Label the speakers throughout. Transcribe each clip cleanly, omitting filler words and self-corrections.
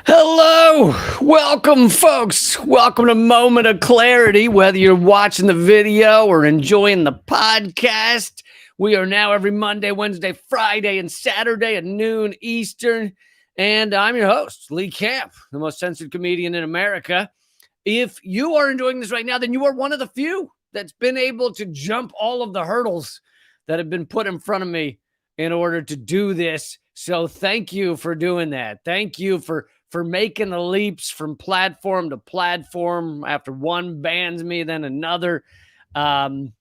Speaker 1: Hello, welcome, folks. Welcome to Moment of Clarity. Whether you're watching the video or enjoying the podcast, we are now every Monday, Wednesday, Friday, and Saturday at noon Eastern. And I'm your host, Lee Camp, the most censored comedian in America. If you are enjoying this right now, then you are one of the few that's been able to jump all of the hurdles that have been put in front of me in order to do this. So thank you for doing that. Thank you for making the leaps from platform to platform. After one bans me, then another. So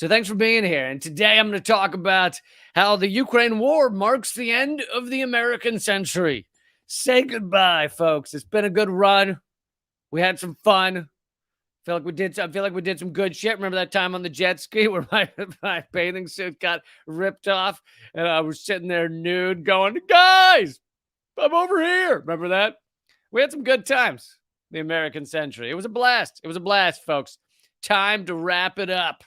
Speaker 1: thanks for being here. And today I'm going to talk about how the Ukraine war marks the end of the American century. Say goodbye, folks. It's been a good run. We had some fun. I feel like we did some good shit. Remember that time on the jet ski where my bathing suit got ripped off and I was sitting there nude going, guys, I'm over here. Remember that? We had some good times. The American century. It was a blast. It was a blast, folks. Time to wrap it up.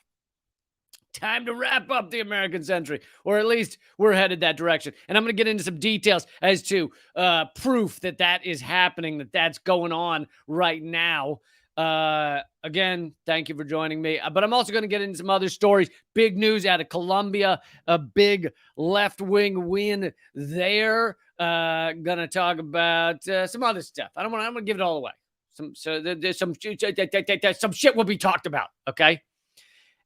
Speaker 1: Time to wrap up the American century, or at least we're headed that direction. And I'm going to get into some details as to proof that that is happening, that that's going on right now. Again, thank you for joining me. But I'm also going to get into some other stories. Big news out of Colombia, a big left-wing win there. Gonna talk about some other stuff. I'm gonna give it all away. There's some shit will be talked about. Okay.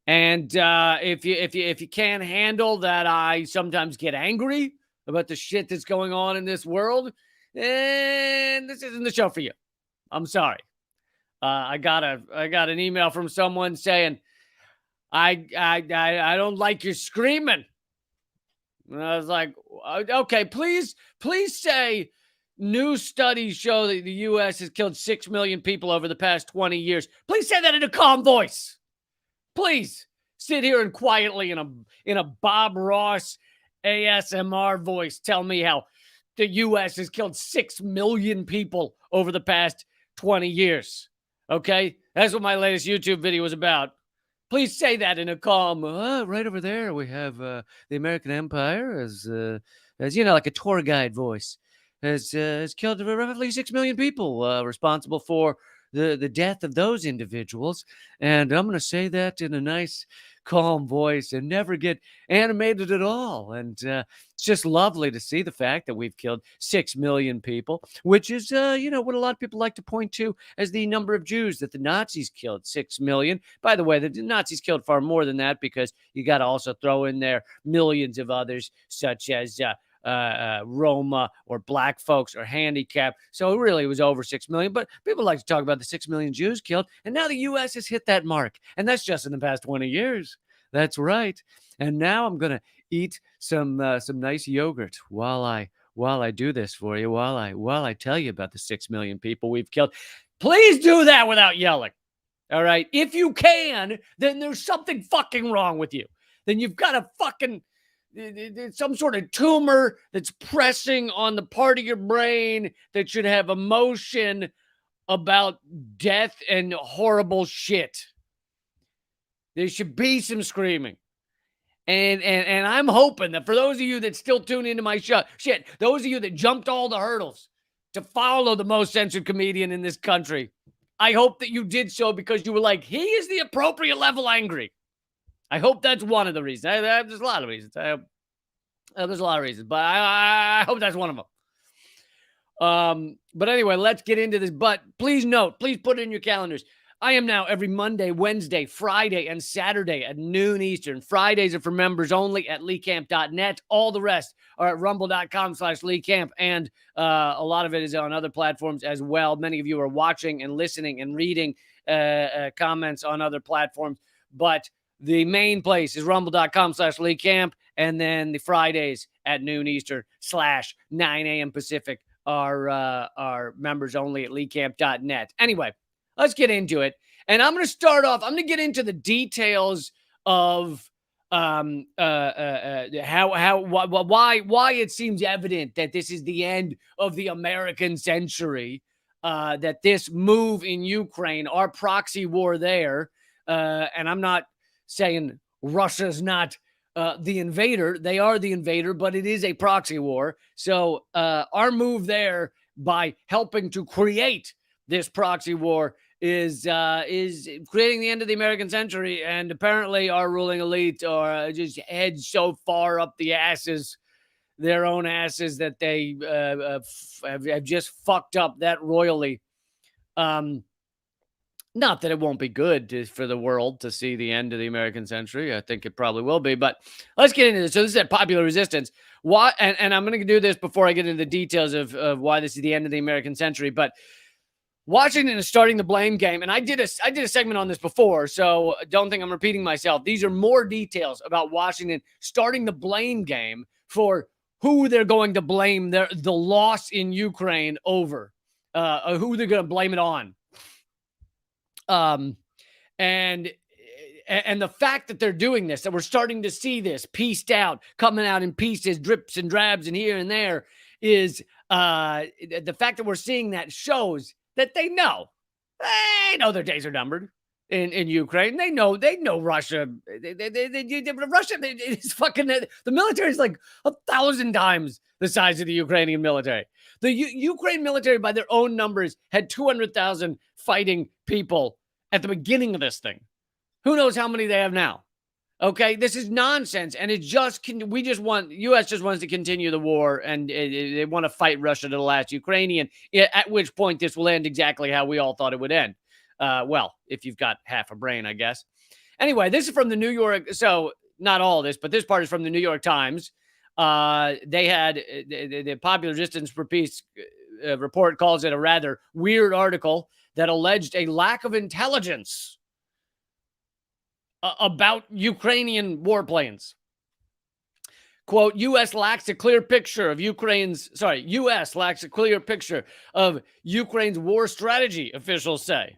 Speaker 1: And if you can't handle that, I sometimes get angry about the shit that's going on in this world, and this isn't the show for you. I'm sorry. I got an email from someone saying, I don't like your screaming. And I was like, okay, please say new studies show that the U.S. has killed 6 million people over the past 20 years. Please say that in a calm voice. Please sit here and quietly in a Bob Ross ASMR voice tell me how the U.S. has killed 6 million people over the past 20 years. Okay? That's what my latest YouTube video was about. Please say that in a calm, right over there we have the American Empire as you know, like a tour guide voice, has killed roughly 6 million people, responsible for the death of those individuals. And I'm going to say that in a nice, calm voice and never get animated at all. And it's just lovely to see the fact that we've killed 6 million people, which is, what a lot of people like to point to as the number of Jews that the Nazis killed, 6 million. By the way, the Nazis killed far more than that, because you got to also throw in there millions of others, such as Roma or black folks or handicapped. So really it was over 6 million, but people like to talk about the 6 million Jews killed. And now the U.S. has hit that mark. And that's just in the past 20 years. That's right. And now I'm going to eat some nice yogurt while I do this for you, while I tell you about the 6 million people we've killed. Please do that without yelling. All right. If you can, then there's something fucking wrong with you. Then you've got a fucking some sort of tumor that's pressing on the part of your brain that should have emotion about death and horrible shit. There should be some screaming. And I'm hoping that for those of you that still tune into my show, those of you that jumped all the hurdles to follow the most censored comedian in this country, I hope that you did so because you were like, he is the appropriate level angry. I hope that's one of the reasons. There's a lot of reasons. There's a lot of reasons, but I hope that's one of them. But anyway, let's get into this. But please note, please put it in your calendars. I am now every Monday, Wednesday, Friday, and Saturday at noon Eastern. Fridays are for members only at leecamp.net. All the rest are at rumble.com/leecamp. And a lot of it is on other platforms as well. Many of you are watching and listening and reading comments on other platforms. But the main place is rumble.com/leecamp. And then the Fridays at noon Eastern /9 a.m. Pacific are members only at leecamp.net. Anyway, let's get into it. And I'm going to start off. I'm going to get into the details of why it seems evident that this is the end of the American century. That this move in Ukraine, our proxy war there, and I'm not saying Russia's not the invader. They are the invader, but it is a proxy war. So our move there by helping to create this proxy war is creating the end of the American century. And apparently our ruling elite are just head so far up the asses, their own asses, that they have just fucked up that royally. Not that it won't be good for the world to see the end of the American century. I think it probably will be, but let's get into this. So this is at Popular Resistance. Why? And I'm going to do this before I get into the details of why this is the end of the American century. But Washington is starting the blame game, and I did a segment on this before, so don't think I'm repeating myself. These are more details about Washington starting the blame game for who they're going to blame the loss in Ukraine over, who they're going to blame it on. And the fact that they're doing this, that we're starting to see this pieced out, coming out in pieces, drips and drabs and here and there, is the fact that we're seeing that shows that they know their days are numbered in Ukraine. They know Russia. Russia is fucking, the military is like 1,000 times the size of the Ukrainian military. The Ukraine military, by their own numbers, had 200,000 fighting people at the beginning of this thing. Who knows how many they have now? Okay, this is nonsense, and it just U.S. just wants to continue the war, and they want to fight Russia to the last Ukrainian. At which point this will end exactly how we all thought it would end. Well, if you've got half a brain, I guess. Anyway, this is from the New York. So not all of this, but this part is from the New York Times. They had the Popular Resistance for Peace report calls it a rather weird article that alleged a lack of intelligence about Ukrainian warplanes. Quote, U.S. lacks a clear picture of Ukraine's war strategy, officials say.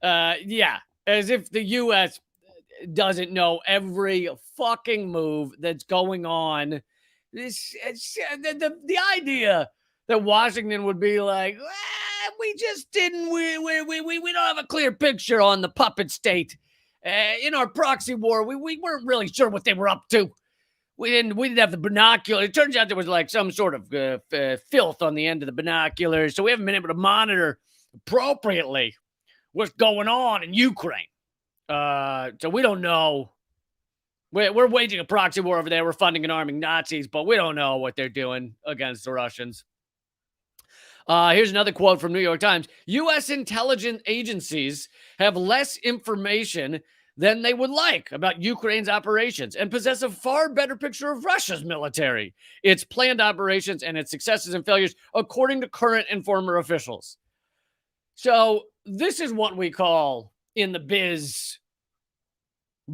Speaker 1: Yeah, as if the U.S. doesn't know every fucking move that's going on. The idea that Washington would be like, we don't have a clear picture on the puppet state. In our proxy war, we weren't really sure what they were up to. We didn't have the binocular. It turns out there was like some sort of filth on the end of the binoculars, so we haven't been able to monitor appropriately what's going on in Ukraine. So we don't know. We're waging a proxy war over there. We're funding and arming Nazis, but we don't know what they're doing against the Russians. Here's another quote from New York Times. U.S. intelligence agencies have less information than they would like about Ukraine's operations and possess a far better picture of Russia's military, its planned operations, and its successes and failures, according to current and former officials. So this is what we call in the biz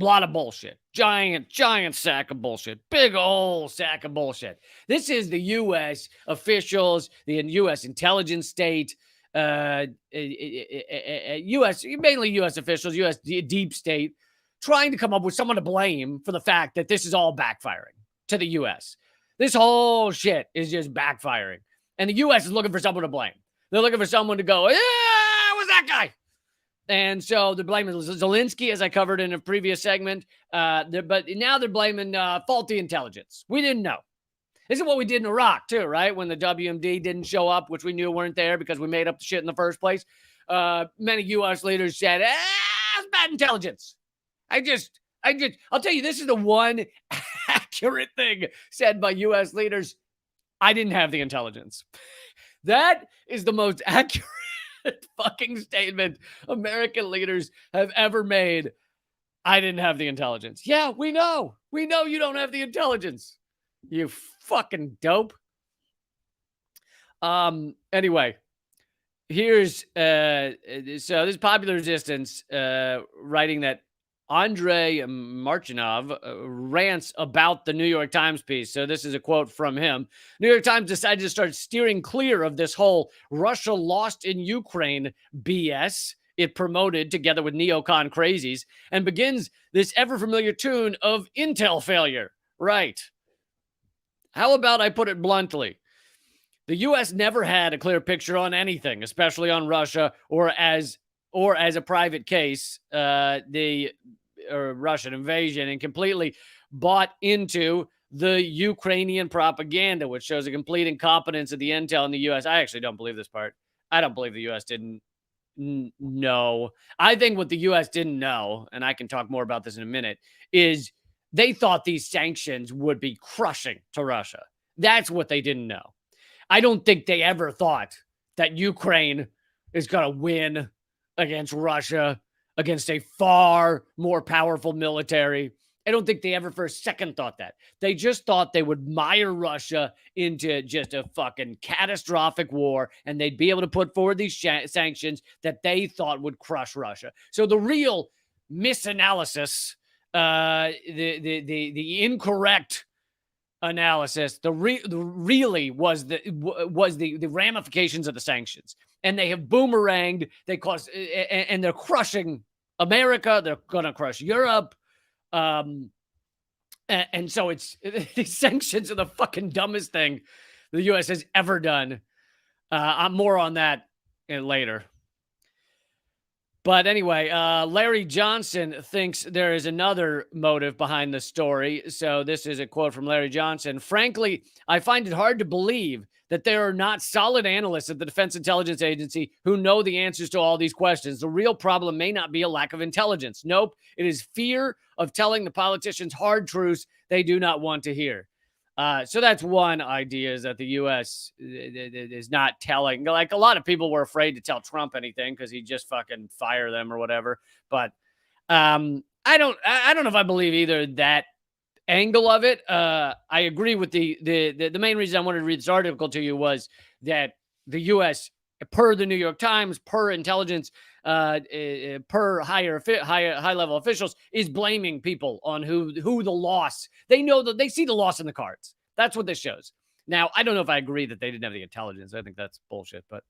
Speaker 1: a lot of bullshit. Giant sack of bullshit. Big old sack of bullshit. This is the U.S. officials, the U.S. intelligence state, U.S. mainly U.S. officials, U.S. deep state, trying to come up with someone to blame for the fact that this is all backfiring to the U.S. This whole shit is just backfiring. And the U.S. is looking for someone to blame. They're looking for someone to go, yeah, it was that guy. And so they're blaming Zelensky, as I covered in a previous segment. But now they're blaming faulty intelligence. We didn't know. This is what we did in Iraq, too, right? When the WMD didn't show up, which we knew weren't there because we made up the shit in the first place. Many U.S. leaders said, it's bad intelligence. I'll tell you, this is the one accurate thing said by U.S. leaders. I didn't have the intelligence. That is the most accurate fucking statement American leaders have ever made. I didn't have the intelligence. Yeah, we know. We know you don't have the intelligence. You fucking dope. Anyway, here's so this Popular Resistance writing that Andrei Marchinov rants about the New York Times piece. So this is a quote from him. New York Times decided to start steering clear of this whole Russia lost in Ukraine BS it promoted together with neocon crazies and begins this ever familiar tune of intel failure. Right. How about I put it bluntly? The U.S. never had a clear picture on anything, especially on Russia or as a private case, the Russian invasion, and completely bought into the Ukrainian propaganda, which shows a complete incompetence of the intel in the U.S. I actually don't believe this part. I don't believe the U.S. didn't know. I think what the U.S. didn't know, and I can talk more about this in a minute, is they thought these sanctions would be crushing to Russia. That's what they didn't know. I don't think they ever thought that Ukraine is going to win against Russia, against a far more powerful military. I don't think they ever for a second thought that. They just thought they would mire Russia into just a fucking catastrophic war, and they'd be able to put forward these sanctions that they thought would crush Russia. So the real misanalysis, the incorrect analysis, really was the ramifications of the sanctions, and they have boomeranged. They cause, and they're crushing America. They're gonna crush Europe, and so it's these sanctions are the fucking dumbest thing the U.S. has ever done. I'm more on that later. But anyway, Larry Johnson thinks there is another motive behind the story. So this is a quote from Larry Johnson. Frankly, I find it hard to believe that there are not solid analysts at the Defense Intelligence Agency who know the answers to all these questions. The real problem may not be a lack of intelligence. Nope, it is fear of telling the politicians hard truths they do not want to hear. So that's one idea, is that the U.S. is not telling. Like, a lot of people were afraid to tell Trump anything because he'd just fucking fire them or whatever. But I don't know if I believe either that angle of it. I agree with the main reason I wanted to read this article to you was that the U.S., per the New York Times, per intelligence, per high level officials, is blaming people on who the loss. They know that they see the loss in the cards. That's what this shows. Now, I don't know if I agree that they didn't have the intelligence. I think that's bullshit. But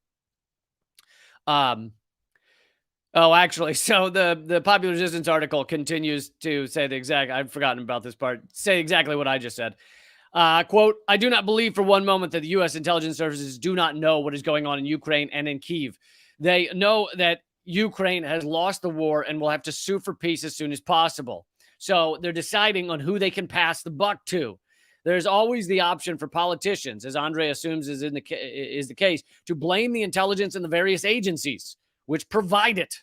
Speaker 1: actually, so the Popular Resistance article continues to say the exact. I've forgotten about this part. Say exactly what I just said. Quote, I do not believe for one moment that the U.S. intelligence services do not know what is going on in Ukraine and in Kyiv. They know that Ukraine has lost the war and will have to sue for peace as soon as possible. So they're deciding on who they can pass the buck to. There's always the option for politicians, as Andre assumes is the case, to blame the intelligence and the various agencies which provide it.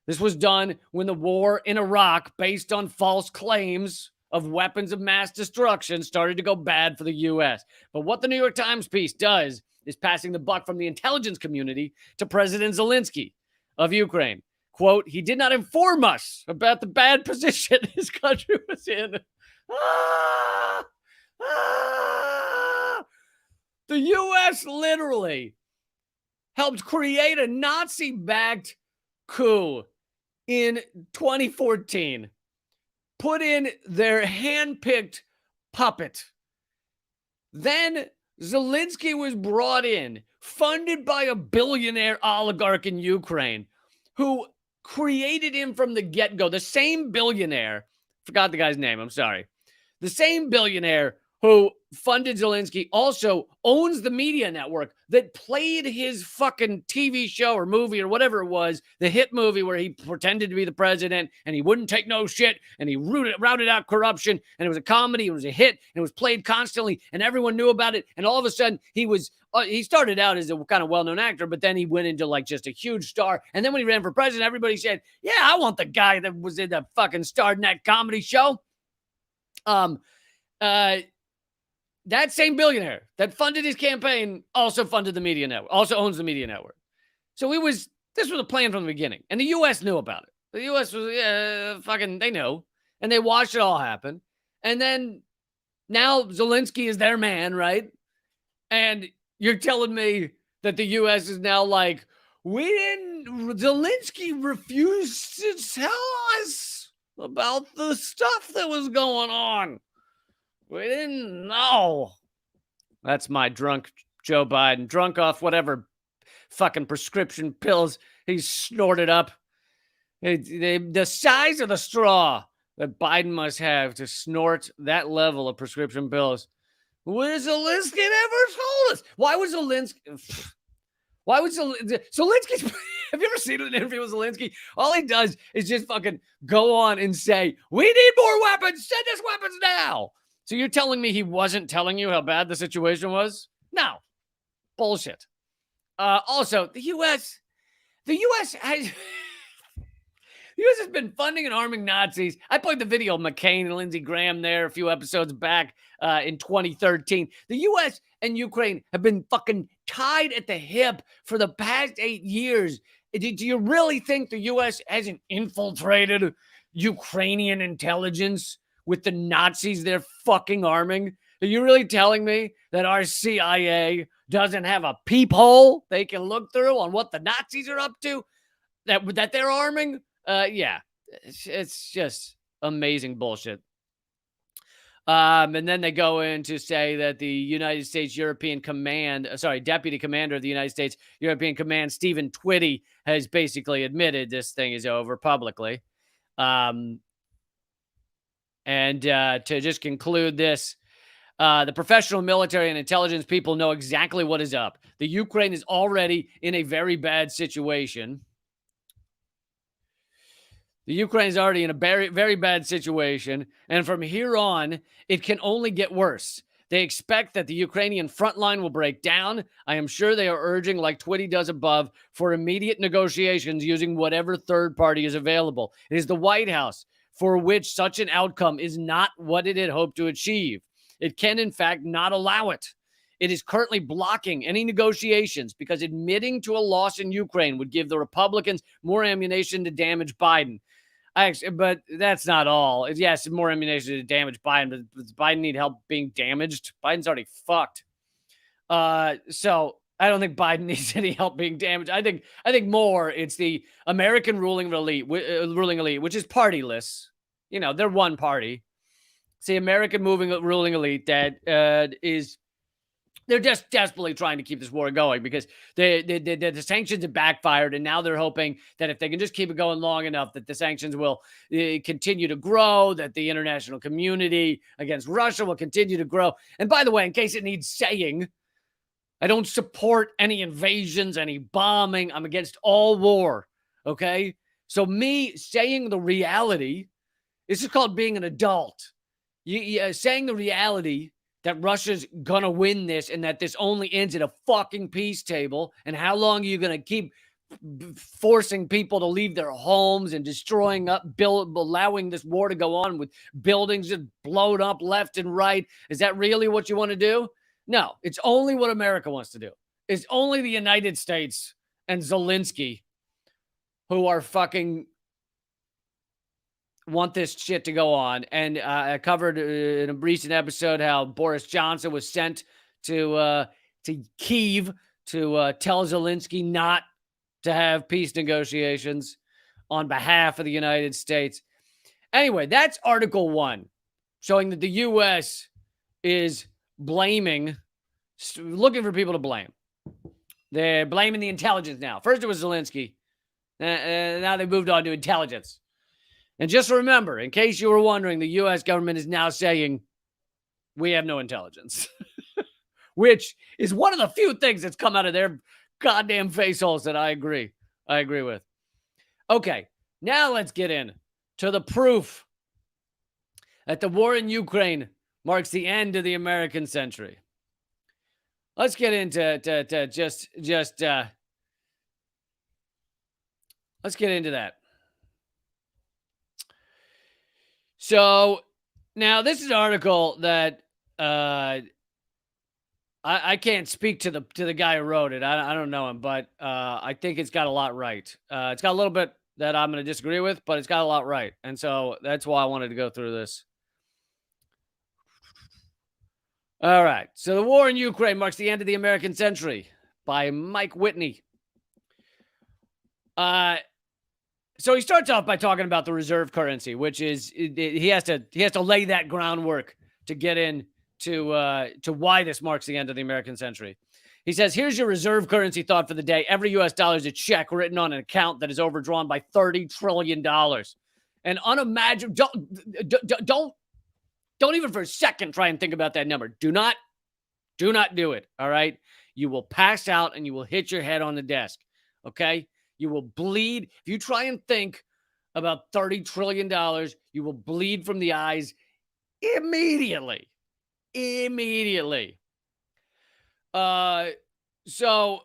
Speaker 1: This was done when the war in Iraq, based on false claims of weapons of mass destruction, started to go bad for the U.S. But what the New York Times piece does is passing the buck from the intelligence community to President Zelensky of Ukraine. Quote, he did not inform us about the bad position his country was in. The U.S. literally helped create a Nazi-backed coup in 2014. Put in their hand-picked puppet. Then Zelensky was brought in, funded by a billionaire oligarch in Ukraine, who created him from the get-go. The same billionaire, forgot the guy's name, I'm sorry. The same billionaire who funded Zelensky also owns the media network that played his fucking TV show or movie or whatever it was, the hit movie where he pretended to be the president and he wouldn't take no shit and he routed out corruption, and it was a comedy, it was a hit, and it was played constantly and everyone knew about it, and all of a sudden he started out as a kind of well-known actor, but then he went into like just a huge star, and then when he ran for president, everybody said, yeah, I want the guy that was in the fucking starred in that comedy show. That same billionaire that funded his campaign also funded the media network, also owns the media network. So this was a plan from the beginning. And the U.S. knew about it. The U.S. was, they knew. And they watched it all happen. And then now Zelensky is their man, right? And you're telling me that the U.S. is now like, Zelensky refused to tell us about the stuff that was going on. We didn't know. That's my drunk Joe Biden. Drunk off whatever fucking prescription pills he snorted up. The size of the straw that Biden must have to snort that level of prescription pills. What has Zelensky never told us? Why was Zelensky... Zelensky, have you ever seen an interview with Zelensky? All he does is just fucking go on and say, we need more weapons. Send us weapons now. So you're telling me he wasn't telling you how bad the situation was? No. Bullshit. Also, the U.S. has... The U.S. has been funding and arming Nazis. I played the video of McCain and Lindsey Graham there a few episodes back in 2013. The U.S. and Ukraine have been fucking tied at the hip for the past 8 years. Do you really think the U.S. hasn't infiltrated Ukrainian intelligence with the Nazis they're fucking arming? Are you really telling me that our CIA doesn't have a peephole they can look through on what the Nazis are up to that they're arming? Yeah, it's just amazing bullshit. And then they go in to say that the United States European Command, Deputy Commander of the United States European Command, Stephen Twitty, has basically admitted this thing is over publicly. And to just conclude this, the professional military and intelligence people know exactly what is up. The Ukraine is already in a very bad situation. The Ukraine is already in a very, very bad situation, and from here on, it can only get worse. They expect that the Ukrainian front line will break down. I am sure they are urging, like Twitty does above, for immediate negotiations using whatever third party is available. It is the White House for which such an outcome is not what it had hoped to achieve. It can, in fact, not allow it. It is currently blocking any negotiations because admitting to a loss in Ukraine would give the Republicans more ammunition to damage Biden. But that's not all. Yes, more ammunition to damage Biden, but does Biden need help being damaged? Biden's already fucked. So I don't think Biden needs any help being damaged. I think more it's the American ruling elite, which is partyless. You know, they're one party. It's the American ruling elite that is. They're just desperately trying to keep this war going because the sanctions have backfired, and now they're hoping that if they can just keep it going long enough, that the sanctions will continue to grow, that the international community against Russia will continue to grow. And by the way, in case it needs saying, I don't support any invasions, any bombing. I'm against all war, okay? So me saying the reality, this is called being an adult. Saying the reality that Russia's gonna win this and that this only ends at a fucking peace table, and how long are you gonna keep forcing people to leave their homes and destroying allowing this war to go on with buildings just blown up left and right? Is that really what you want to do? No, it's only what America wants to do. It's only the United States and Zelensky who are fucking want this shit to go on. And I covered in a recent episode how Boris Johnson was sent to Kyiv to tell Zelensky not to have peace negotiations on behalf of the United States. Anyway, that's Article 1, showing that the U.S. is looking for people to blame. They're blaming the intelligence now. First it was Zelensky. Now they moved on to intelligence. And just remember, in case you were wondering, the U.S. government is now saying, we have no intelligence. Which is one of the few things that's come out of their goddamn face holes that I agree with. Okay, now let's get in to the proof that the war in Ukraine marks the end of the American century. Let's get into let's get into that. So now this is an article that I can't speak to the guy who wrote it. I don't know him, but I think it's got a lot right. It's got a little bit that I'm going to disagree with, but it's got a lot right. And so that's why I wanted to go through this. All right. So the war in Ukraine marks the end of the American century by Mike Whitney. So he starts off by talking about the reserve currency, which is he has to lay that groundwork to get in to why this marks the end of the American century. He says, here's your reserve currency thought for the day. Every U.S. dollar is a check written on an account that is overdrawn by $30 trillion. And unimaginable. Don't even for a second try and think about that number. Do not do it. All right. You will pass out and you will hit your head on the desk. Okay. You will bleed. If you try and think about $30 trillion, you will bleed from the eyes immediately. Immediately. So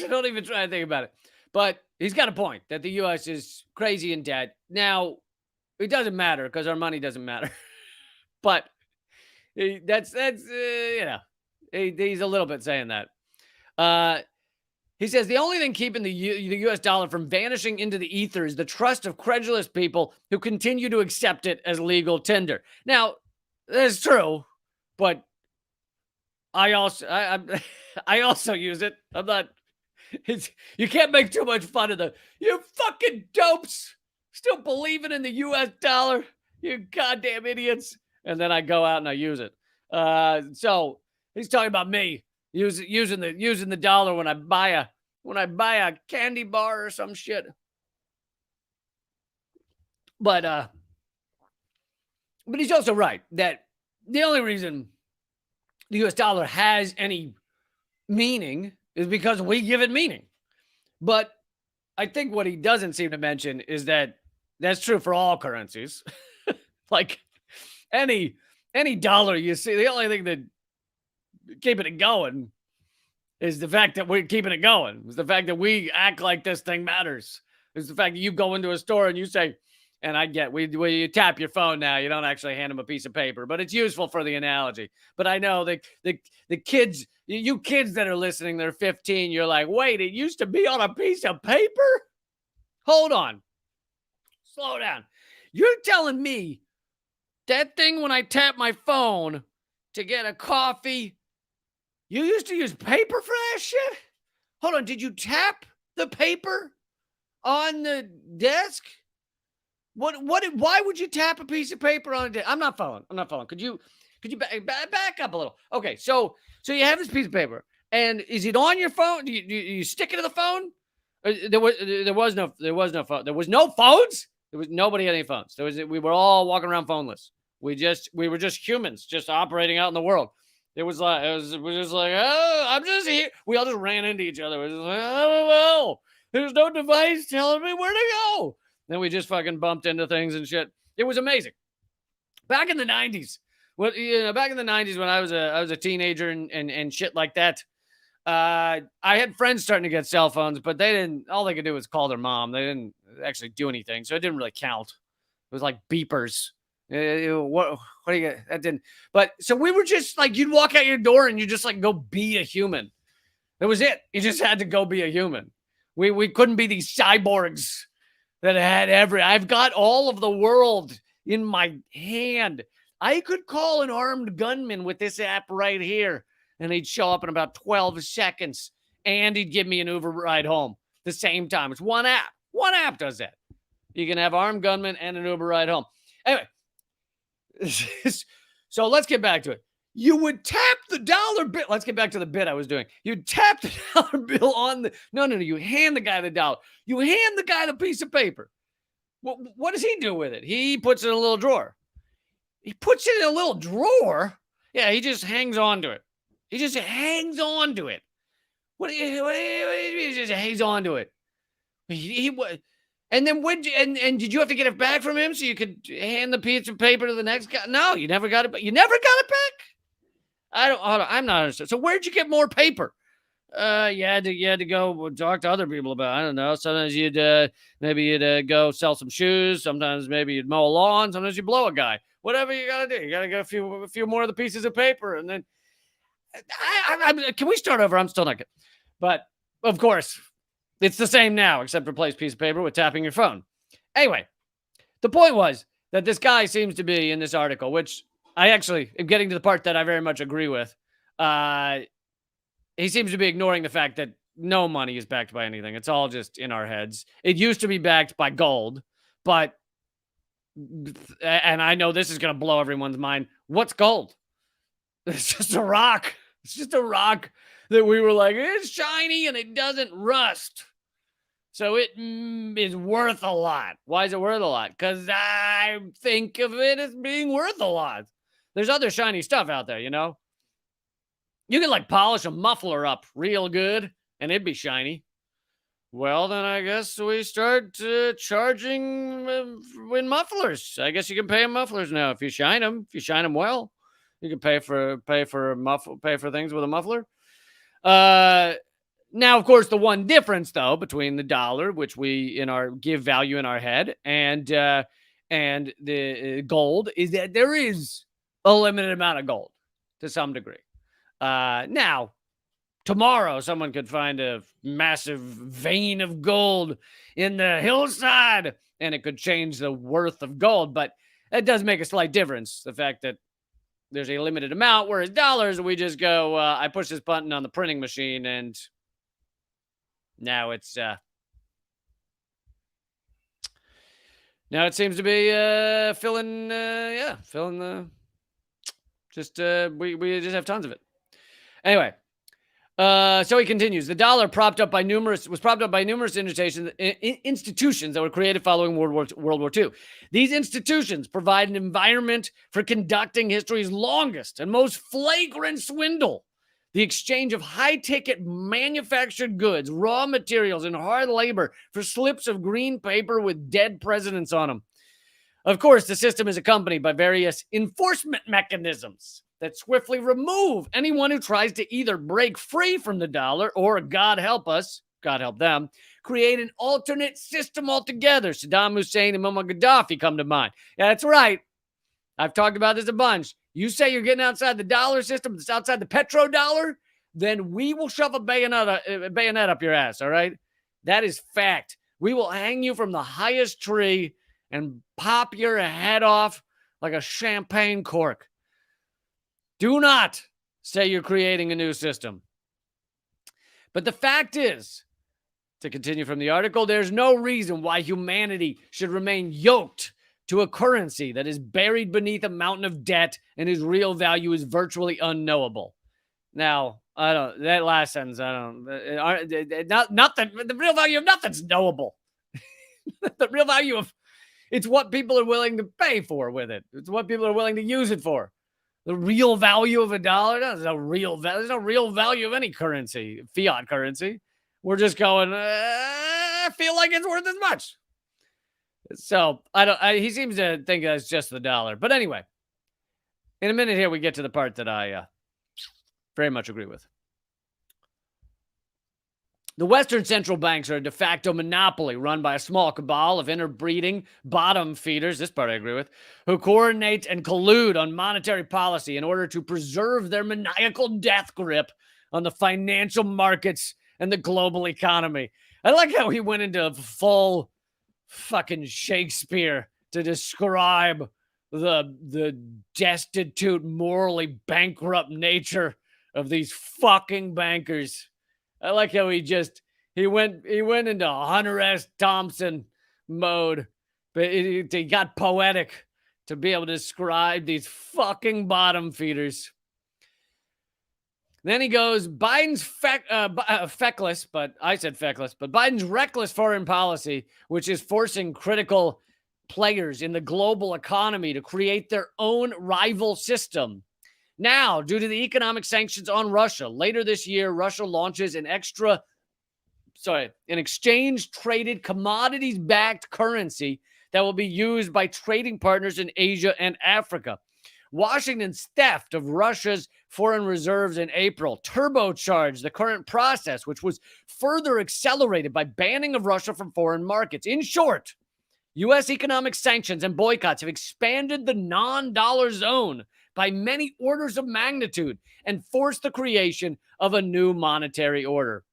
Speaker 1: don't even try to think about it. But he's got a point that the U.S. is crazy in debt. Now, it doesn't matter because our money doesn't matter. But that's he's a little bit saying that. He says the only thing keeping the U.S. dollar from vanishing into the ether is the trust of credulous people who continue to accept it as legal tender. Now, that's true, but I also use it. I'm not. You can't make too much fun of you fucking dopes still believing in the U.S. dollar. You goddamn idiots. And then I go out and I use it. So he's talking about me using the dollar when I buy a candy bar or some shit. But he's also right that the only reason the U.S. dollar has any meaning is because we give it meaning. But I think what he doesn't seem to mention is that that's true for all currencies. Like any dollar you see, the only thing that keeping it going is the fact that we're keeping it going. It's the fact that we act like this thing matters. It's the fact that you go into a store and you say, and I get, you tap your phone now. You don't actually hand them a piece of paper, but it's useful for the analogy. But I know the kids, you kids that are listening, they're 15. You're like, wait, it used to be on a piece of paper? Hold on. Slow down. You're telling me that thing when I tap my phone to get a coffee, you used to use paper for that shit? Hold on. Did you tap the paper on the desk? Why would you tap a piece of paper on a desk? I'm not following. Could you back up a little? Okay. So you have this piece of paper, and is it on your phone? Do you stick it to the phone? There was no phone. There was no phones. There was nobody had any phones. We were all walking around phoneless. We were just humans, just operating out in the world. We're just like, oh, I'm just here. We all just ran into each other. We're just like, I don't know. There's no device telling me where to go. Then we just fucking bumped into things and shit. It was amazing. Back in the 90s, when I was a teenager and shit like that, I had friends starting to get cell phones, but all they could do was call their mom. They didn't actually do anything, so it didn't really count. It was like beepers. What do you get? That didn't. But so we were just like, you'd walk out your door and you just like go be a human. That was it. You just had to go be a human. We couldn't be these cyborgs that had I've got all of the world in my hand. I could call an armed gunman with this app right here, and he'd show up in about 12 seconds, and he'd give me an Uber ride home the same time. It's one app. One app does that. You can have armed gunman and an Uber ride home. Anyway, so let's get back to it. You would tap the dollar bill. Let's get back to the bit I was doing. You'd tap the dollar bill on the... No. You hand the guy the dollar. You hand the guy the piece of paper. What does he do with it? He puts it in a little drawer. He puts it in a little drawer? Yeah, he just hangs on to it. He just hangs on to it. He just hangs on to it. And then and did you have to get it back from him so you could hand the piece of paper to the next guy? No, you never got it. You never got it back? I'm not understanding. So where'd you get more paper? You had to go talk to other people about it. I don't know. Sometimes you'd go sell some shoes. Sometimes maybe you'd mow a lawn. Sometimes you blow a guy. Whatever you gotta do, you gotta get a few more of the pieces of paper, and then can we start over? I'm still not good, but of course it's the same now, except replace piece of paper with tapping your phone. Anyway, the point was that this guy seems to be in this article, which I actually am getting to the part that I very much agree with. He seems to be ignoring the fact that no money is backed by anything. It's all just in our heads. It used to be backed by gold, and I know this is going to blow everyone's mind. What's gold? It's just a rock. It's just a rock that we were like, it's shiny and it doesn't rust. So it is worth a lot. Why is it worth a lot? Because I think of it as being worth a lot. There's other shiny stuff out there, you know? You can like polish a muffler up real good and it'd be shiny. Well, then I guess we start charging in mufflers. I guess you can pay in mufflers now if you shine them well. You can pay for things with a muffler. Now, of course, the one difference though between the dollar, which we give value in our head, and the gold, is that there is a limited amount of gold to some degree. Now, tomorrow, someone could find a massive vein of gold in the hillside, and it could change the worth of gold. But that does make a slight difference. The fact that there's a limited amount, whereas dollars, we just go, I push this button on the printing machine, and now it seems to be filling the. We just have tons of it. Anyway. So he continues. The dollar was propped up by numerous institutions that were created following World War II. These institutions provide an environment for conducting history's longest and most flagrant swindle. The exchange of high-ticket manufactured goods, raw materials, and hard labor for slips of green paper with dead presidents on them. Of course, the system is accompanied by various enforcement mechanisms that swiftly remove anyone who tries to either break free from the dollar or, God help us, God help them, create an alternate system altogether. Saddam Hussein and Muammar Gaddafi come to mind. Yeah, that's right. I've talked about this a bunch. You say you're getting outside the dollar system, it's outside the petrodollar, then we will shove a bayonet up your ass, all right? That is fact. We will hang you from the highest tree and pop your head off like a champagne cork. Do not say you're creating a new system. But the fact is, to continue from the article, there's no reason why humanity should remain yoked to a currency that is buried beneath a mountain of debt and whose real value is virtually unknowable. Now, that last sentence, the real value of nothing's knowable. The real value of, it's what people are willing to pay for with it. It's what people are willing to use it for. The real value of a dollar? There's no real value of any currency, fiat currency. We're just going, I feel like it's worth as much. So he seems to think that's just the dollar. But anyway, in a minute here, we get to the part that I very much agree with. The Western central banks are a de facto monopoly run by a small cabal of interbreeding bottom feeders, this part I agree with, who coordinate and collude on monetary policy in order to preserve their maniacal death grip on the financial markets and the global economy. I like how he went into full fucking Shakespeare to describe the destitute, morally bankrupt nature of these fucking bankers. I like how he went into Hunter S. Thompson mode, but he got poetic to be able to describe these fucking bottom feeders. Then he goes, Biden's feckless, but I said feckless, but Biden's reckless foreign policy, which is forcing critical players in the global economy to create their own rival system. Now, due to the economic sanctions on Russia, later this year, Russia launches an exchange-traded commodities-backed currency that will be used by trading partners in Asia and Africa. Washington's theft of Russia's foreign reserves in April turbocharged the current process, which was further accelerated by banning of Russia from foreign markets. In short, U.S. economic sanctions and boycotts have expanded the non-dollar zone by many orders of magnitude and forced the creation of a new monetary order.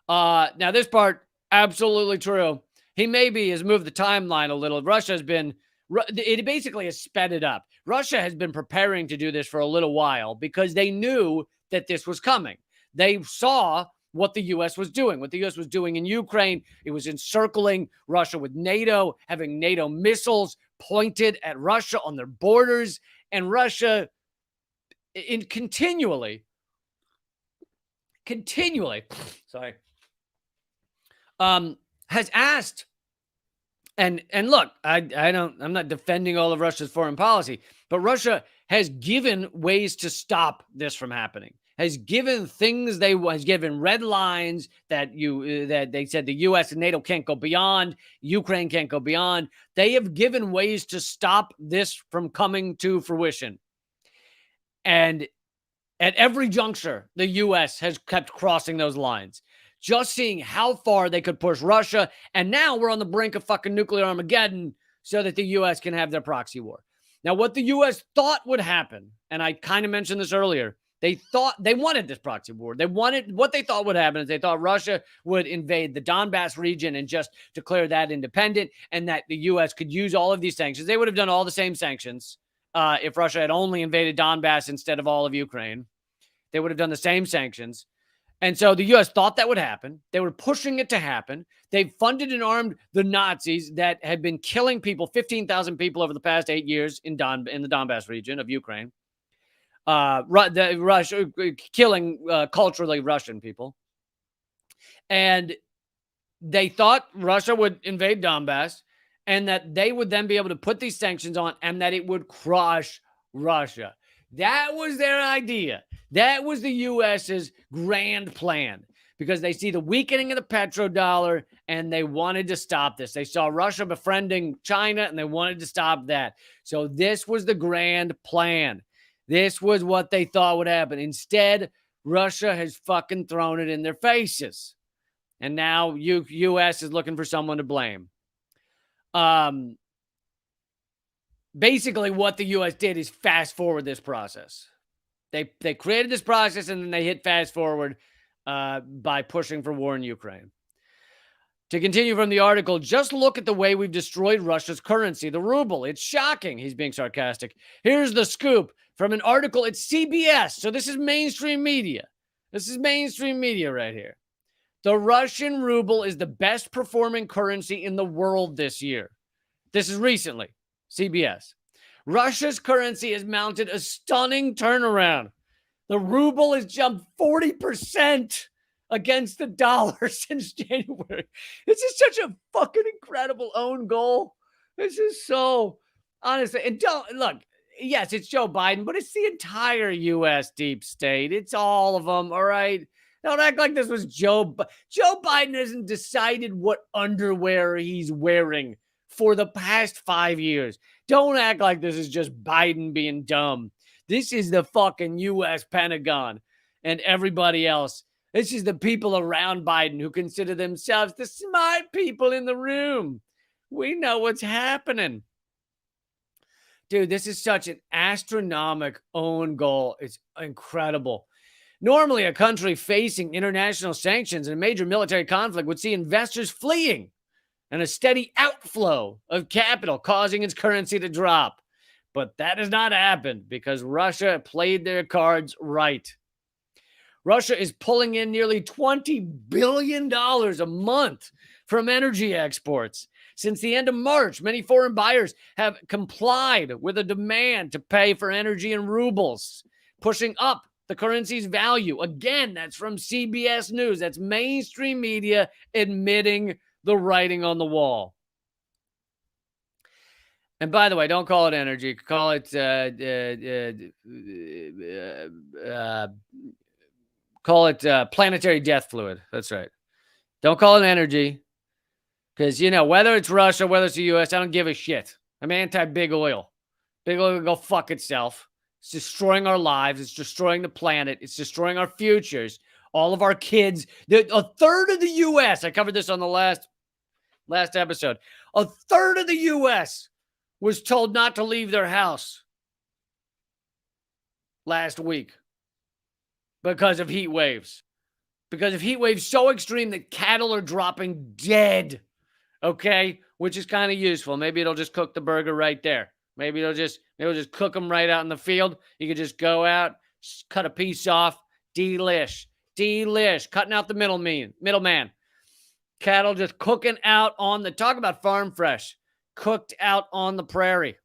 Speaker 1: Now, this part, absolutely true. He maybe has moved the timeline a little. It basically has sped it up. Russia has been preparing to do this for a little while because they knew that this was coming. They saw what the U.S. was doing. What the U.S. was doing in Ukraine, it was encircling Russia with NATO, having NATO missiles pointed at Russia on their borders, and Russia continually, has asked, and look, I'm not defending all of Russia's foreign policy, but Russia has given ways to stop this from happening. Has given red lines that they said the U.S. and NATO can't go beyond, Ukraine can't go beyond. They have given ways to stop this from coming to fruition. And at every juncture, the U.S. has kept crossing those lines, just seeing how far they could push Russia. And now we're on the brink of fucking nuclear Armageddon so that the U.S. can have their proxy war. Now, what the U.S. thought would happen, and I kind of mentioned this earlier, they wanted this proxy war. What they thought would happen is they thought Russia would invade the Donbass region and just declare that independent, and that the U.S. could use all of these sanctions. They would have done all the same sanctions if Russia had only invaded Donbass instead of all of Ukraine. They would have done the same sanctions. And so the U.S. thought that would happen. They were pushing it to happen. They funded and armed the Nazis that had been killing people, 15,000 people over the past 8 years in the Donbass region of Ukraine. Russia killing culturally Russian people. And they thought Russia would invade Donbass and that they would then be able to put these sanctions on and that it would crush Russia. That was their idea. That was the U.S.'s grand plan because they see the weakening of the petrodollar and they wanted to stop this. They saw Russia befriending China and they wanted to stop that. So this was the grand plan. This was what they thought would happen. Instead, Russia has fucking thrown it in their faces. And now U.S. is looking for someone to blame. Basically, what the U.S. did is fast forward this process. They created this process and then they hit fast forward by pushing for war in Ukraine. To continue from the article, just look at the way we've destroyed Russia's currency, the ruble. It's shocking. He's being sarcastic. Here's the scoop from an article at CBS. So this is mainstream media. This is mainstream media right here. The Russian ruble is the best performing currency in the world this year. This is recently. CBS. Russia's currency has mounted a stunning turnaround. The ruble has jumped 40% against the dollar since January. This is such a fucking incredible own goal. This is so, honestly, and don't, look, yes, it's Joe Biden, but it's the entire U.S. deep state. It's all of them, all right? Don't act like this was Joe Biden hasn't decided what underwear he's wearing for the past 5 years. Don't act like this is just Biden being dumb. This is the fucking U.S. Pentagon and everybody else. This is the people around Biden who consider themselves the smart people in the room. We know what's happening. Dude, this is such an astronomical own goal. It's incredible. Normally, a country facing international sanctions and a major military conflict would see investors fleeing and a steady outflow of capital causing its currency to drop. But that has not happened because Russia played their cards right. Russia is pulling in nearly $20 billion a month from energy exports. Since the end of March, many foreign buyers have complied with a demand to pay for energy in rubles, pushing up the currency's value. Again, that's from CBS News. That's mainstream media admitting the writing on the wall. And by the way, don't call it energy. Call it planetary death fluid. That's right. Don't call it energy. Because, you know, whether it's Russia, whether it's the U.S., I don't give a shit. I'm anti-big oil. Big oil can go fuck itself. It's destroying our lives. It's destroying the planet. It's destroying our futures. All of our kids. A third of the U.S., I covered this on the last episode. A third of the U.S. was told not to leave their house last week because of heat waves. Because of heat waves so extreme that cattle are dropping dead. Okay? Which is kind of useful. Maybe it'll just cook the burger right there. Maybe it'll just cook them right out in the field. You could just go out, cut a piece off. Delish. Cutting out the middleman. Cattle just cooking out on the, talk about farm fresh. Cooked out on the prairie.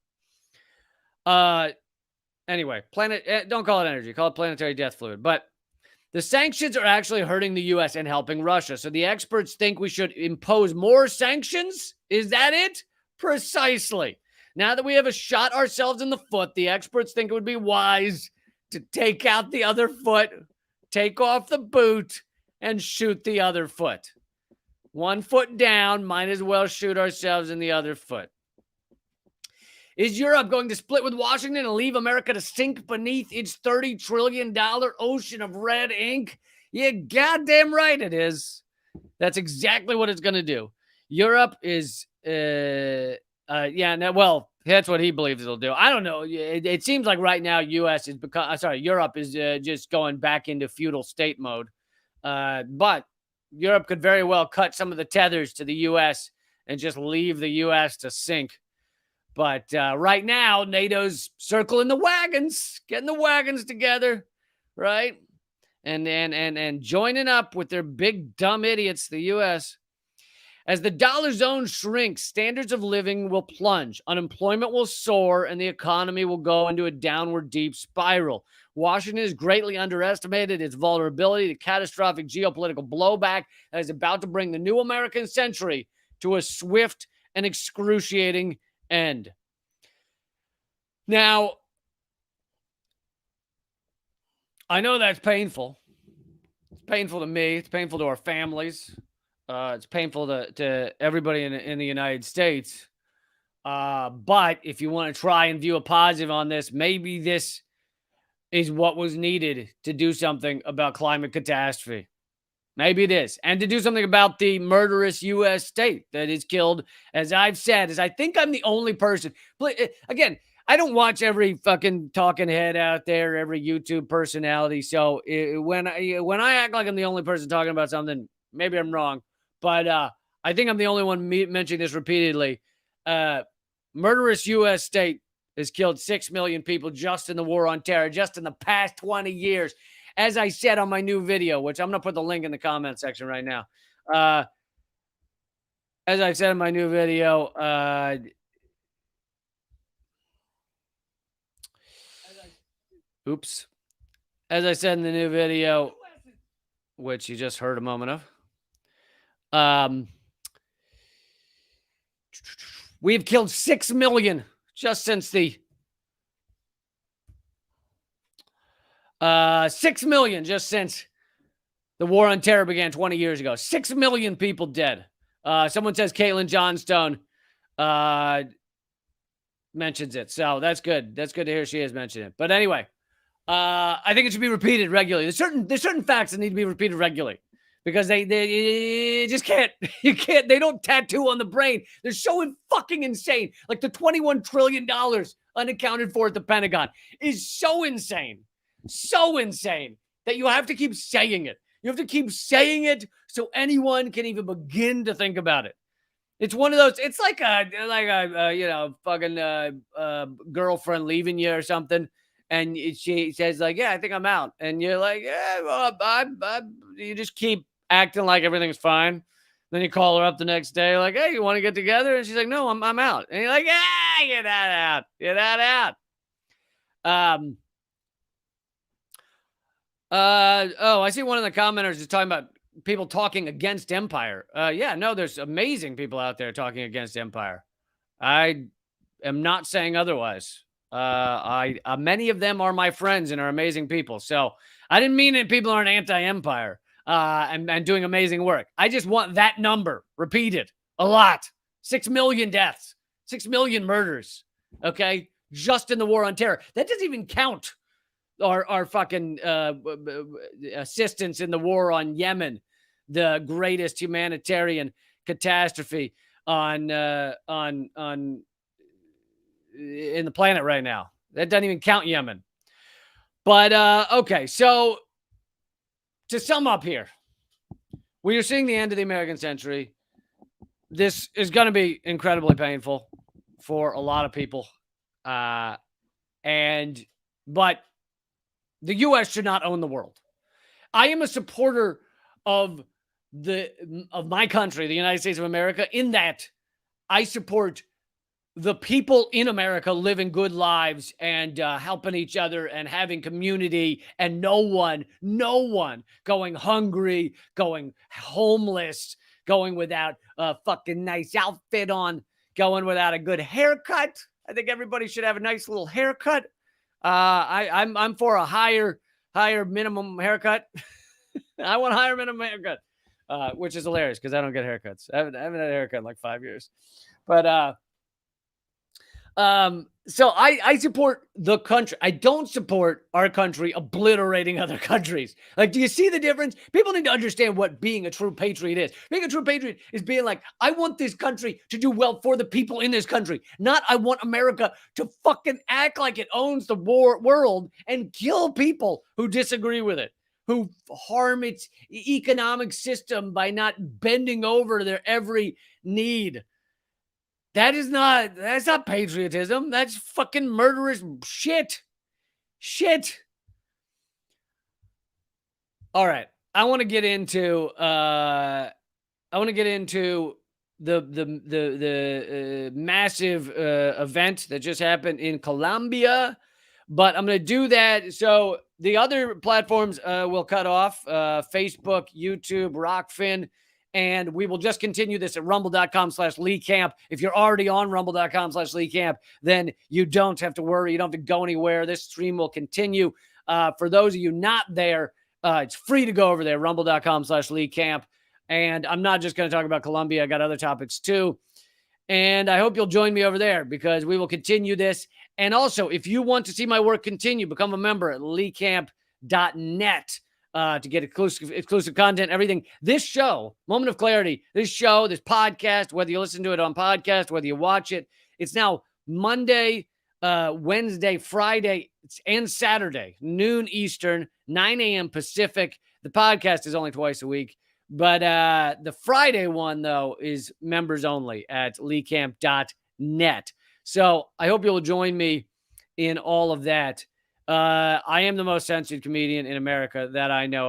Speaker 1: Anyway, don't call it energy. Call it planetary death fluid. But the sanctions are actually hurting the U.S. and helping Russia. So the experts think we should impose more sanctions. Is that it? Precisely. Now that we have shot ourselves in the foot, the experts think it would be wise to take out the other foot, take off the boot, and shoot the other foot. One foot down, might as well shoot ourselves in the other foot. Is Europe going to split with Washington and leave America to sink beneath its $30 trillion ocean of red ink? Yeah, goddamn right it is. That's exactly what it's going to do. Europe is, well, that's what he believes it'll do. I don't know. It seems like right now U.S. is Europe is just going back into feudal state mode. But Europe could very well cut some of the tethers to the U.S. and just leave the U.S. to sink. But right now, NATO's circling the wagons, getting the wagons together, right? And joining up with their big dumb idiots, the U.S. As the dollar zone shrinks, standards of living will plunge, unemployment will soar, and the economy will go into a downward deep spiral. Washington has greatly underestimated its vulnerability to catastrophic geopolitical blowback that is about to bring the new American century to a swift and excruciating end. Now, I know that's painful. It's painful to me. It's painful to our families. It's painful to everybody in the United States. But if you want to try and view a positive on this, maybe this is what was needed to do something about climate catastrophe. Maybe it is. And to do something about the murderous U.S. state that is killed, as I've said, as I think I'm the only person. Again, I don't watch every fucking talking head out there, every YouTube personality. So when I act like I'm the only person talking about something, maybe I'm wrong. But I think I'm the only one mentioning this repeatedly. Murderous U.S. state has killed 6 million people just in the war on terror, just in the past 20 years. As I said on my new video, which I'm going to put the link in the comment section right now. As I said in my new video, As I said in the new video, which you just heard a moment of, we've killed 6 million just since the 6 million just since the war on terror began 20 years ago. 6 million people dead. Someone says Caitlin Johnstone mentions it. So that's good. That's good to hear she has mentioned it. But anyway, I think it should be repeated regularly. There's certain facts that need to be repeated regularly because they just can't. You can't. They don't tattoo on the brain. They're so fucking insane. Like the $21 trillion unaccounted for at the Pentagon is so insane. So insane that you have to keep saying it. You have to keep saying it so anyone can even begin to think about it. It's one of those. It's like a girlfriend leaving you or something, and she says like, "Yeah, I think I'm out," and you're like, "Yeah, well, you just keep acting like everything's fine." Then you call her up the next day, like, "Hey, you want to get together?" And she's like, "No, I'm out." And you're like, "Yeah, get that out." I see one of the commenters is talking about people talking against empire. There's amazing people out there talking against empire. I am not saying otherwise. Many of them are my friends and are amazing people. So I didn't mean that people aren't anti-empire and doing amazing work. I just want that number repeated a lot. 6 million deaths, 6 million murders. Okay, just in the war on terror. That doesn't even count our fucking assistance in the war on Yemen, the greatest humanitarian catastrophe on in the planet right now. That doesn't even count Yemen. But okay, so to sum up here, we are seeing the end of the American century. This is going to be incredibly painful for a lot of people, but the U.S. should not own the world. I am a supporter of my country, the United States of America, in that I support the people in America living good lives and helping each other and having community, and no one going hungry, going homeless, going without a fucking nice outfit on, going without a good haircut. I think everybody should have a nice little haircut. I'm for a higher minimum haircut. I want a higher minimum haircut, which is hilarious because I don't get haircuts. I haven't had a haircut in like 5 years. But So I support the country. I don't support our country obliterating other countries. Like, do you see the difference? People need to understand what being a true patriot is. Being a true patriot is being like, I want this country to do well for the people in this country. Not I want America to fucking act like it owns the world and kill people who disagree with it, who harm its economic system by not bending over their every need. That's not patriotism. That's fucking murderous shit. Shit. All right. I want to get into the massive event that just happened in Colombia, but I'm going to do that. So the other platforms will cut off, Facebook, YouTube, Rockfin, and we will just continue this at rumble.com/LeeCamp. If you're already on rumble.com/LeeCamp, then you don't have to worry. You don't have to go anywhere. This stream will continue. For those of you not there, it's free to go over there, rumble.com/LeeCamp. And I'm not just going to talk about Colombia. I got other topics too. And I hope you'll join me over there because we will continue this. And also, if you want to see my work continue, become a member at leecamp.net to get exclusive content, everything. This show, Moment of Clarity, this podcast, whether you listen to it on podcast, whether you watch it, it's now Monday, Wednesday, Friday, and Saturday, noon Eastern, 9 a.m. Pacific. The podcast is only twice a week. But the Friday one, though, is members only at leecamp.net. So I hope you'll join me in all of that. I am the most censored comedian in America that I know.